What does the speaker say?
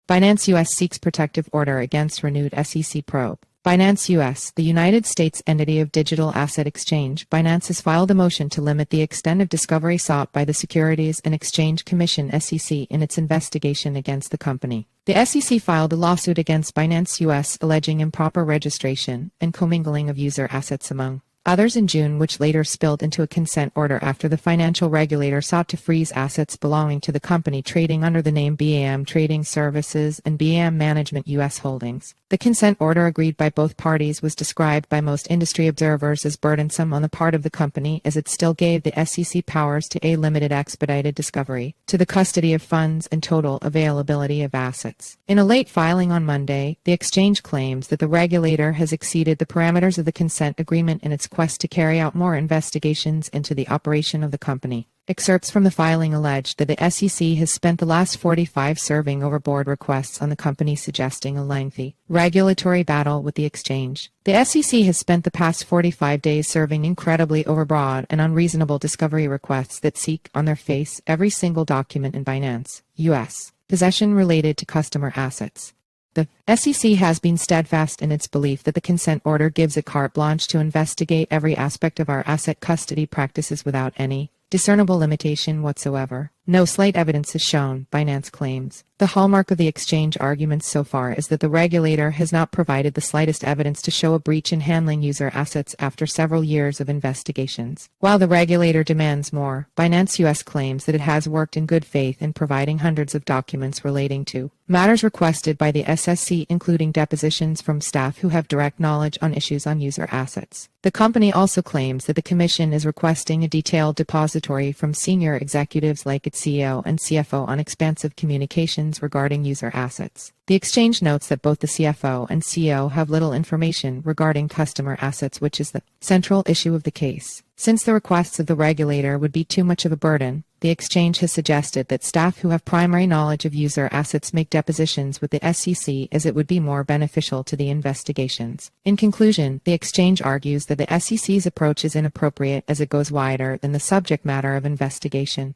Binance US seeks protective order against renewed SEC probe. Binance US, the United States entity of digital asset exchange, Binance has filed a motion to limit the extent of discovery sought by the Securities and Exchange Commission (SEC) in its investigation against the company. The SEC filed a lawsuit against Binance US alleging improper registration and commingling of user assets among others in June, which later spilled into a consent order after the financial regulator sought to freeze assets belonging to the company trading under the name BAM Trading Services and BAM Management US Holdings. The consent order, agreed by both parties, was described by most industry observers as burdensome on the part of the company, as it still gave the SEC powers to a limited expedited discovery, to the custody of funds and total availability of assets. In a late filing on Monday, the exchange claims that the regulator has exceeded the parameters of the consent agreement in its quest to carry out more investigations into the operation of the company. Excerpts from the filing allege that the SEC has spent the last 45 serving over board requests on the company, suggesting a lengthy regulatory battle with the exchange. The SEC has spent the past 45 days serving incredibly overbroad and unreasonable discovery requests that seek, on their face, every single document in Binance US possession related to customer assets. The SEC has been steadfast in its belief that the consent order gives it carte blanche to investigate every aspect of our asset custody practices without any discernible limitation whatsoever. No slight evidence is shown, Binance claims. The hallmark of the exchange arguments so far is that the regulator has not provided the slightest evidence to show a breach in handling user assets after several years of investigations. While the regulator demands more, Binance US claims that it has worked in good faith in providing hundreds of documents relating to matters requested by the SEC, including depositions from staff who have direct knowledge on issues on user assets. The company also claims that the Commission is requesting a detailed depository from senior executives like its CEO and CFO on expansive communications regarding user assets. The exchange notes that both the CFO and CEO have little information regarding customer assets, which is the central issue of the case. Since the requests of the regulator would be too much of a burden, the exchange has suggested that staff who have primary knowledge of user assets make depositions with the SEC, as it would be more beneficial to the investigations. In conclusion, the exchange argues that the SEC's approach is inappropriate as it goes wider than the subject matter of investigation.